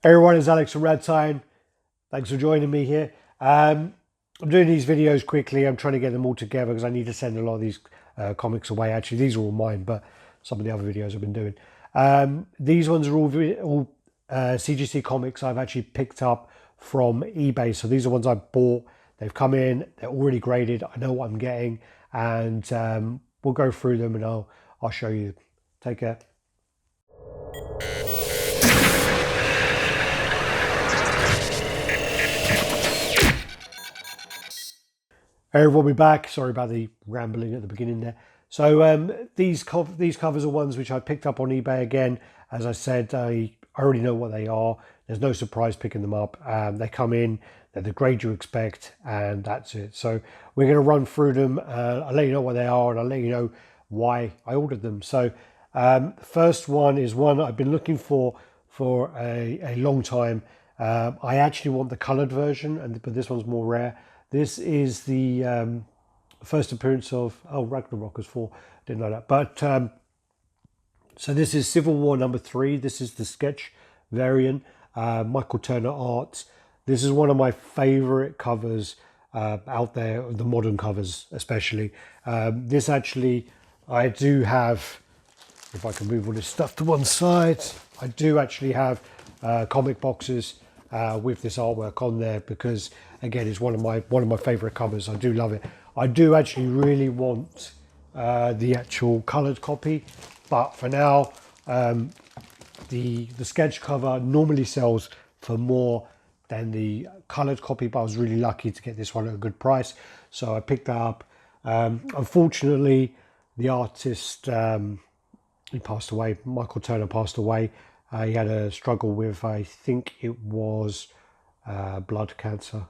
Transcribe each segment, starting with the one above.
Hey everyone, it's Alex from Raddtitan. Thanks for joining me here. I'm doing these videos quickly. I'm trying to get them all together because I need to send a lot of these comics away. Actually, these are all mine, but some of the other videos I've been doing. These ones are all CGC comics I've actually picked up from eBay. So these are ones I bought. They've come in. They're already graded. I know what I'm getting, and we'll go through them and I'll show you. Take care. Hey everyone, we're back. Sorry about the rambling at the beginning there. So these covers are ones which I picked up on eBay again. As I said, I already know what they are. There's no surprise picking them up. They come in, they're the grade you expect, and that's it. So we're going to run through them. I'll let you know what they are, and I'll let you know why I ordered them. So the first one is one I've been looking for a long time. I actually want the coloured version, but this one's more rare. This is the first appearance of Ragnarok is 4. Didn't know that. But so this is Civil War #3. This is the sketch variant. Michael Turner art. This is one of my favourite covers out there, the modern covers especially. This actually, I do have. If I can move all this stuff to one side, I do actually have comic boxes with this artwork on there because again it's one of my favorite covers. I do love it. I do actually really want the actual colored copy, but for now the sketch cover normally sells for more than the colored copy, but I was really lucky to get this one at a good price, so I picked that up. Unfortunately, the artist he passed away. Michael Turner passed away. He had a struggle with, I think it was blood cancer.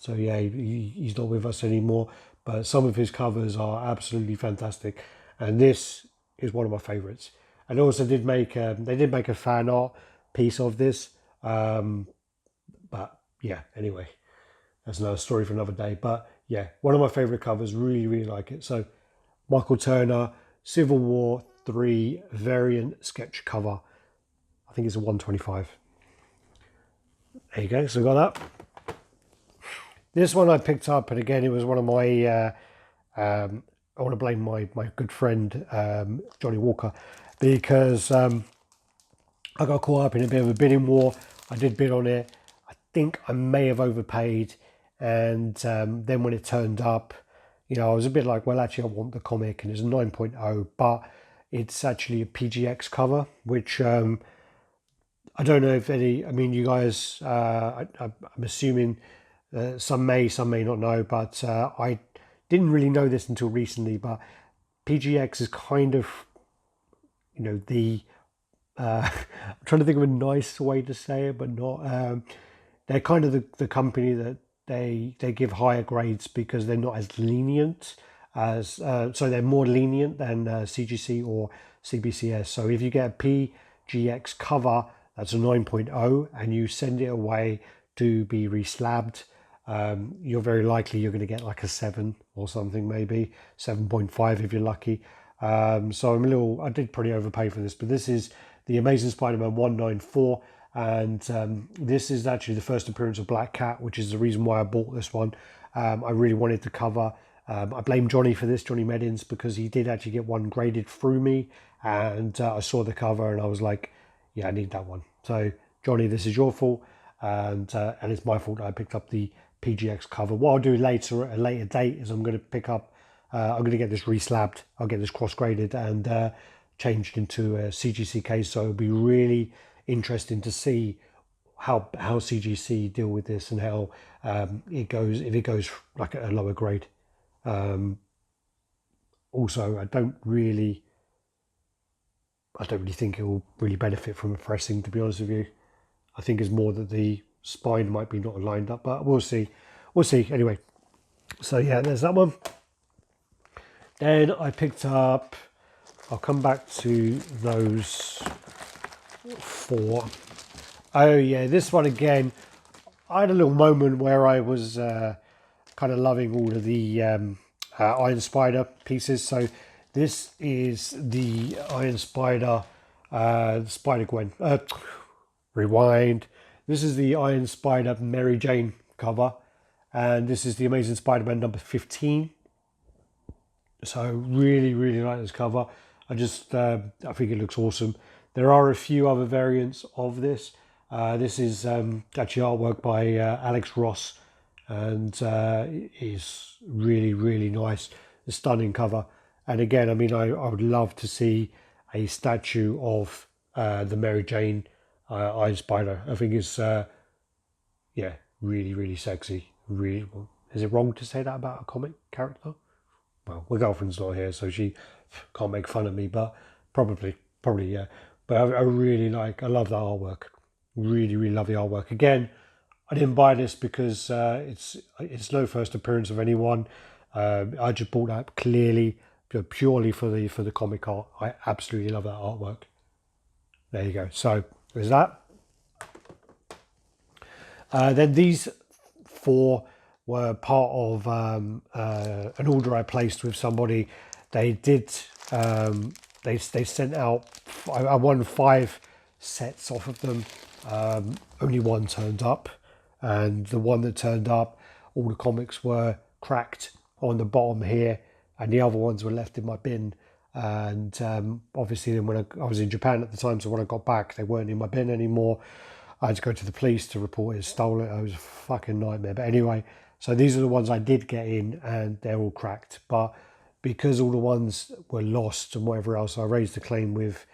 So yeah, he's not with us anymore. But some of his covers are absolutely fantastic, and this is one of my favourites. And also did make they did make a fan art piece of this. But yeah, anyway, that's another story for another day. But yeah, one of my favourite covers. Really like it. So Michael Turner, Civil War 3 variant sketch cover. I think it's a 125. There you go, so I got that. This one I picked up, and again, it was one of my, I want to blame my good friend, Johnny Walker, because I got caught up in a bit of a bidding war. I did bid on it. I think I may have overpaid, and then when it turned up, you know, I was a bit like, well, actually, I want the comic, and it's a 9.0, but it's actually a PGX cover, which I don't know if any, I mean, you guys, I'm assuming some may not know, but I didn't really know this until recently, but PGX is kind of, you know, the, I'm trying to think of a nice way to say it, but not, they're kind of the company that they give higher grades because they're not as lenient as, so they're more lenient than CGC or CBCS. So if you get a PGX cover, that's a 9.0, and you send it away to be reslabbed, you're very likely you're going to get like a 7 or something, maybe 7.5 if you're lucky. So I did pretty overpay for this, but this is the Amazing Spider-Man 194, and this is actually the first appearance of Black Cat, which is the reason why I bought this one. I really wanted to cover. I blame Johnny for this, Johnny Meddins, because he did actually get one graded through me, and I saw the cover and I was like, yeah, I need that one. So Johnny, this is your fault, and it's my fault that I picked up the PGX cover. What I'll do later at a later date is I'm going to pick up, I'm going to get this reslabbed. I'll get this cross graded and changed into a CGC case. So it'll be really interesting to see how CGC deal with this and how it goes, if it goes like at a lower grade. Also, I don't really think it will really benefit from a pressing, to be honest with you. I think it's more that the spine might be not lined up, but we'll see. We'll see. Anyway, so yeah, there's that one. Then I picked up, I'll come back to those 4. Oh yeah, this one again, I had a little moment where I was kind of loving all of the Iron Spider pieces. So this is the Iron Spider, Spider-Gwen, Rewind. This is the Iron Spider Mary Jane cover, and this is the Amazing Spider-Man number 15. So really, really like this cover. I think it looks awesome. There are a few other variants of this. This is actually artwork by Alex Ross, and it is really, really nice. A stunning cover. And again, I mean, I would love to see a statue of the Mary Jane Iron Spider. I think it's, yeah, really, really sexy. Really, is it wrong to say that about a comic character? Well, my girlfriend's not here, so she can't make fun of me, but probably, yeah. But I really I love the artwork. Really, really love the artwork. Again, I didn't buy this because it's no first appearance of anyone. I just bought that purely for the comic art. I absolutely love that artwork. There you go. So there's that. Then these 4 were part of an order I placed with somebody. They did. They sent out. I won 5 sets off of them. Only one turned up, and the one that turned up, all the comics were cracked on the bottom here, and the other ones were left in my bin. And obviously, then when I was in Japan at the time, so when I got back, they weren't in my bin anymore. I had to go to the police to report it stolen. It was a fucking nightmare. But anyway, so these are the ones I did get in, and they're all cracked. But because all the ones were lost and whatever else, I raised a claim with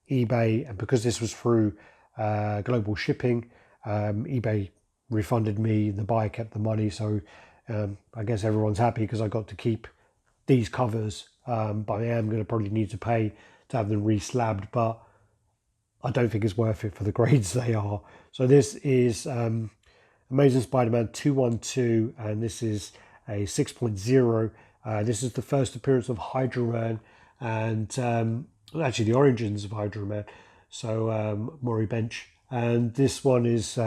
eBay, and because this was through global shipping, eBay refunded me. The buyer kept the money, so I guess everyone's happy because I got to keep these covers. But I am going to probably need to pay to have them re-slabbed, but I don't think it's worth it for the grades they are. So this is Amazing Spider-Man 212, and this is a 6.0. This is the first appearance of Hydra Man, and actually the origins of Hydra Man. So Maury Bench, and this one is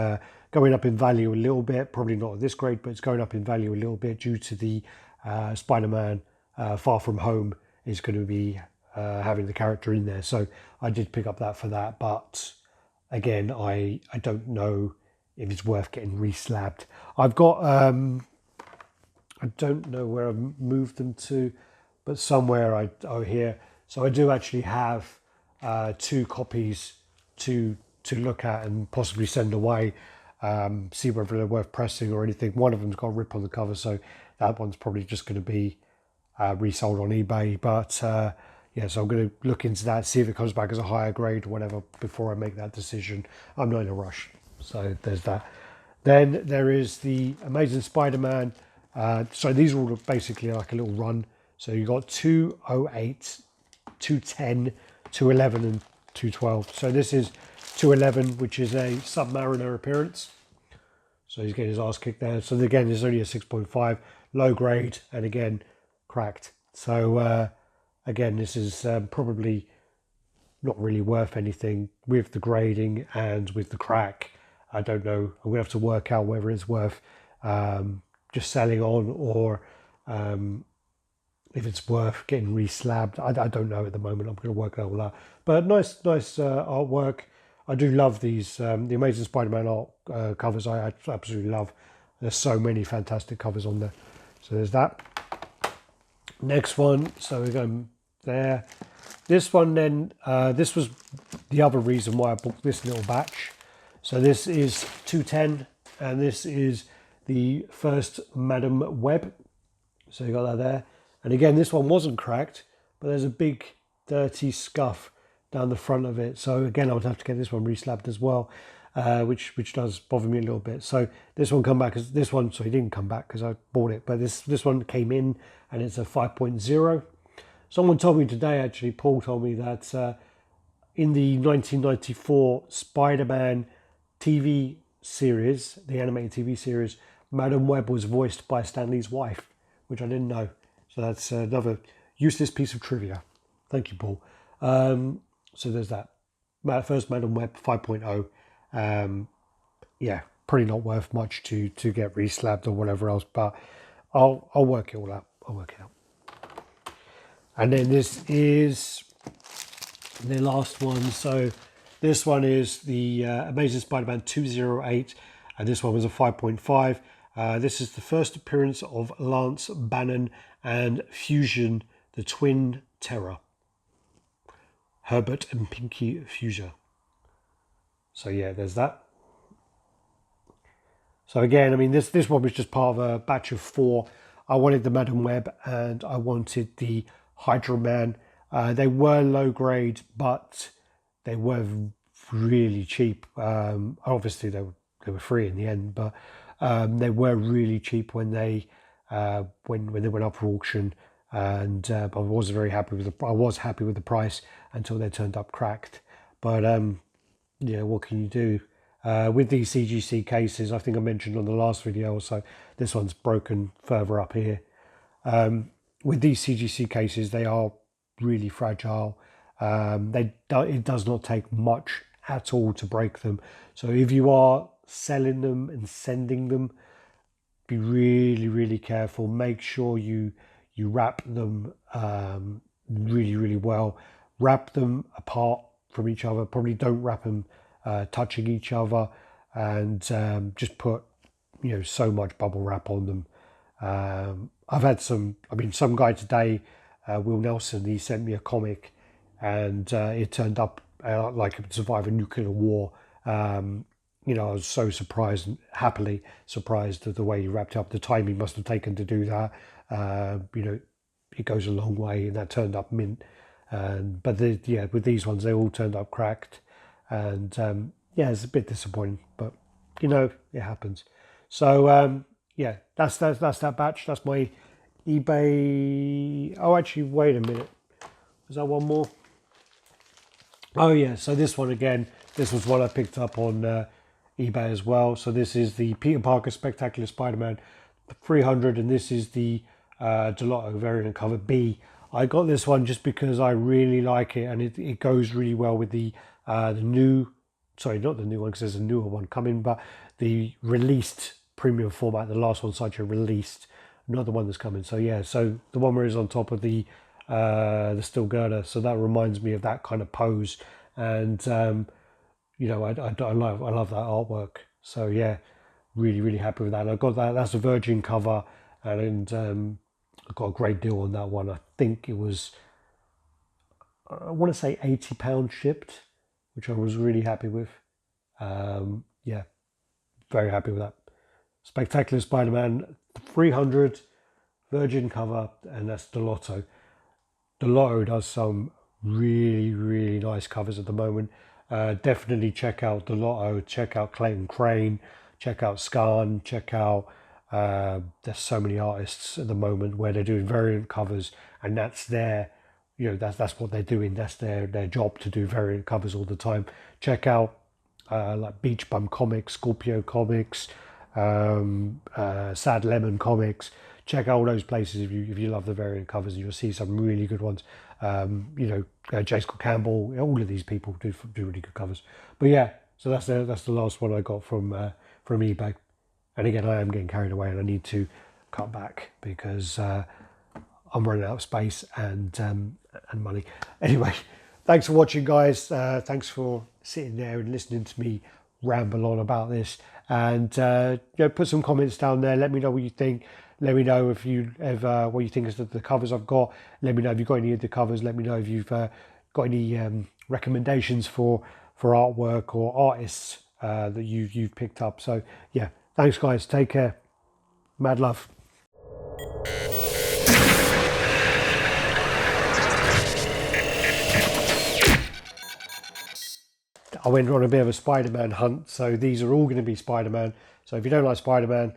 going up in value a little bit. Probably not at this grade, but it's going up in value a little bit due to the Spider-Man Far From Home is going to be having the character in there. So I did pick up that for that, but again, I don't know if it's worth getting re-slabbed. I've got I don't know where I've moved them to, but somewhere here. So I do actually have 2 copies to look at and possibly send away, see whether they're worth pressing or anything. One of them's got a rip on the cover, so that one's probably just going to be resold on eBay. But yeah, so I'm going to look into that, see if it comes back as a higher grade or whatever before I make that decision. I'm not in a rush. So there's that. Then there is the Amazing Spider-Man. So these are all basically like a little run. So you got 208, 210, 211 and 212. So this is 211, which is a Submariner appearance. So he's getting his ass kicked there. So again, there's only a 6.5, low grade, and again, cracked. So again, this is probably not really worth anything with the grading and with the crack. I don't know. I'm gonna have to work out whether it's worth just selling on, or if it's worth getting re-slabbed. I don't know at the moment. I'm going to work that all out. But nice artwork. I do love these the Amazing Spider-Man art covers. I absolutely love. There's so many fantastic covers on there. So there's that. Next one. So we're going there. This one then. This was the other reason why I bought this little batch. So this is 210, and this is the first Madam Web. So you got that there. And again, this one wasn't cracked, but there's a big dirty scuff down the front of it. So again, I would have to get this one re-slabbed as well, which does bother me a little bit. So this one come back as this one. So it didn't come back because I bought it, but this one came in, and it's a 5.0. Someone told me today, actually, Paul told me that in the 1994 Spider-Man TV series, the animated TV series, Madam Web was voiced by Stan Lee's wife, which I didn't know. So that's another useless piece of trivia. Thank you, Paul. So there's that. First Madam Web 5.0. Yeah, probably not worth much to get re-slabbed or whatever else, but I'll work it all out. I'll work it out. And then this is the last one. So This one is the Amazing Spider-Man 208, and this one was a 5.5. This is the first appearance of Lance Bannon and Fusion, the Twin Terror. Herbert and Pinky Fusion. So yeah, there's that. So again, I mean, this one was just part of a batch of 4. I wanted the Madam Web and I wanted the Hydra Man. They were low grade, but they were really cheap. Obviously, they were free in the end, but they were really cheap when they went up for auction. And I was very happy with the price until they turned up cracked. But yeah, what can you do? With these CGC cases, I think I mentioned on the last video or so, this one's broken further up here. With these CGC cases, they are really fragile. It does not take much at all to break them. So if you are selling them and sending them, be really, really careful. Make sure you wrap them really, really well. Wrap them apart from each other. Probably don't wrap them touching each other, and just put so much bubble wrap on them. I've had some guy today, Will Nelson, he sent me a comic, and it turned up like it would survive a nuclear war. I was so surprised, and happily surprised at the way he wrapped up. The time he must have taken to do that. It goes a long way, and that turned up mint. But with these ones, they all turned up cracked. And yeah, it's a bit disappointing, but it happens. So yeah, that's that batch. That's my eBay. Oh, actually, wait a minute. Was that one more? Oh yeah. So this one again. This was one I picked up on eBay as well. So this is the Peter Parker Spectacular Spider-Man 300, and this is the Delotto variant cover B. I got this one just because I really like it, and it goes really well with the new, sorry, not the new one because there's a newer one coming, but the released premium format, the last one Sideshow released, not the one that's coming. So yeah, so the one where it's on top of the steel girder, so that reminds me of that kind of pose, and I love that artwork. So yeah, really, really happy with that. And I got that. That's a Virgin cover, and I got a great deal on that one. I think it was, I want to say £80 shipped, which I was really happy with. Yeah, very happy with that. Spectacular Spider-Man 300 Virgin cover, and that's Delotto. Delotto does some really, really nice covers at the moment. Definitely check out Delotto, check out Clayton Crane, check out Scan, check out, there's so many artists at the moment where they're doing variant covers, and that's their, that's what they're doing. That's their job, to do variant covers all the time. Check out like Beach Bum Comics, Scorpio Comics, Sad Lemon Comics. Check out all those places if you love the variant covers, and you'll see some really good ones. J. Scott Campbell, all of these people do really good covers. But yeah, so that's the last one I got from eBay. And again, I am getting carried away, and I need to cut back because I'm running out of space and money. Anyway, thanks for watching, guys. Thanks for sitting there and listening to me ramble on about this. And put some comments down there. Let me know what you think. Let me know if you ever what you think is the covers I've got. Let me know if you've got any of the covers. Let me know if you've got any recommendations for artwork or artists that you've picked up. So yeah, thanks, guys. Take care. Mad love. I went on a bit of a Spider-Man hunt, so these are all going to be Spider-Man. So if you don't like Spider-Man,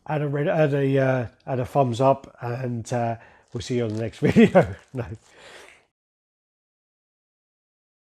add a thumbs up, and we'll see you on the next video. No.